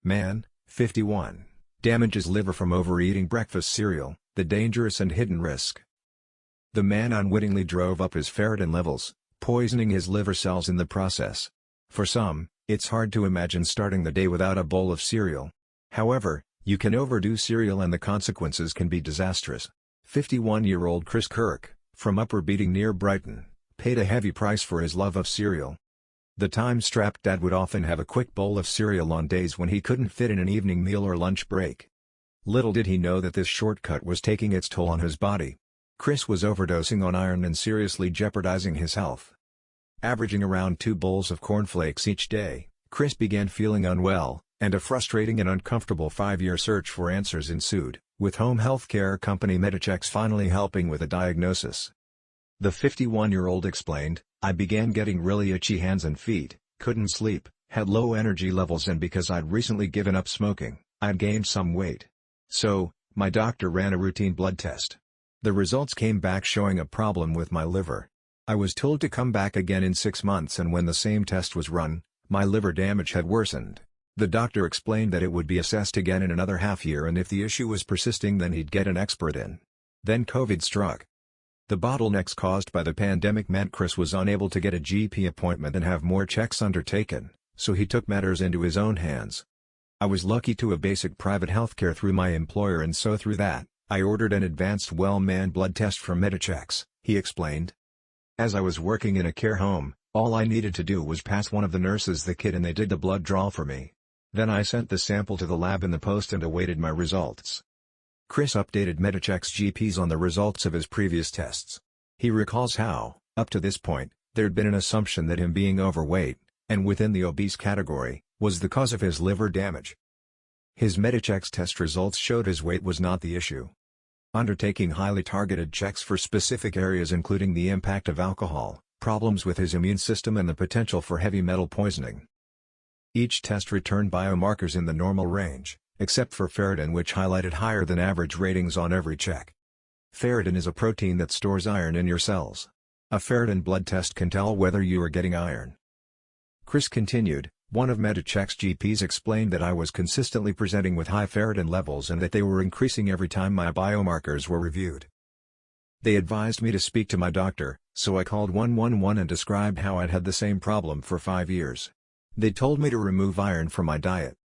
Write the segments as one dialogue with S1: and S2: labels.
S1: Man, 51, damages liver from overeating breakfast cereal, the dangerous and hidden risk. The man unwittingly drove up his ferritin levels, poisoning his liver cells in the process. For some, it's hard to imagine starting the day without a bowl of cereal. However, you can overdo cereal and the consequences can be disastrous. 51-year-old Chris Kirk, from Upper Beeding near Brighton, paid a heavy price for his love of cereal. The time-strapped dad would often have a quick bowl of cereal on days when he couldn't fit in an evening meal or lunch break. Little did he know that this shortcut was taking its toll on his body. Chris was overdosing on iron and seriously jeopardizing his health. Averaging around 2 bowls of cornflakes each day, Chris began feeling unwell, and a frustrating and uncomfortable 5-year search for answers ensued, with home health care company Medichecks finally helping with a diagnosis. The 51-year-old explained, "I began getting really itchy hands and feet, couldn't sleep, had low energy levels, and because I'd recently given up smoking, I'd gained some weight. So, my doctor ran a routine blood test. The results came back showing a problem with my liver. I was told to come back again in 6 months, and when the same test was run, my liver damage had worsened. The doctor explained that it would be assessed again in another half year, and if the issue was persisting then he'd get an expert in." Then COVID struck. The bottlenecks caused by the pandemic meant Chris was unable to get a GP appointment and have more checks undertaken, so he took matters into his own hands. "I was lucky to have basic private healthcare through my employer, and so through that, I ordered an advanced well-manned blood test from Medichecks," he explained. "As I was working in a care home, all I needed to do was pass one of the nurses the kit and they did the blood draw for me. Then I sent the sample to the lab in the post and awaited my results." Chris updated Medichecks GPs on the results of his previous tests. He recalls how, up to this point, there'd been an assumption that him being overweight, and within the obese category, was the cause of his liver damage. His Medichecks test results showed his weight was not the issue. Undertaking highly targeted checks for specific areas including the impact of alcohol, problems with his immune system, and the potential for heavy metal poisoning. Each test returned biomarkers in the normal range, except for ferritin, which highlighted higher than average ratings on every check. Ferritin is a protein that stores iron in your cells. A ferritin blood test can tell whether you are getting iron. Chris continued, "One of Medichecks GPs explained that I was consistently presenting with high ferritin levels and that they were increasing every time my biomarkers were reviewed. They advised me to speak to my doctor, so I called 111 and described how I'd had the same problem for 5 years. They told me to remove iron from my diet."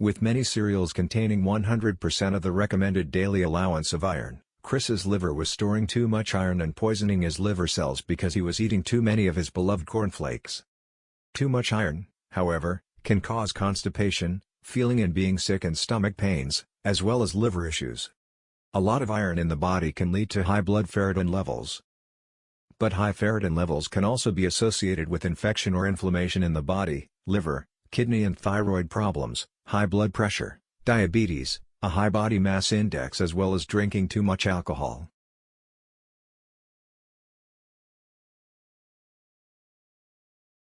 S1: With many cereals containing 100% of the recommended daily allowance of iron, Chris's liver was storing too much iron and poisoning his liver cells because he was eating too many of his beloved cornflakes. Too much iron, however, can cause constipation, feeling and being sick, and stomach pains, as well as liver issues. A lot of iron in the body can lead to high blood ferritin levels. But high ferritin levels can also be associated with infection or inflammation in the body, liver, kidney and thyroid problems, high blood pressure, diabetes, a high body mass index, as well as drinking too much alcohol.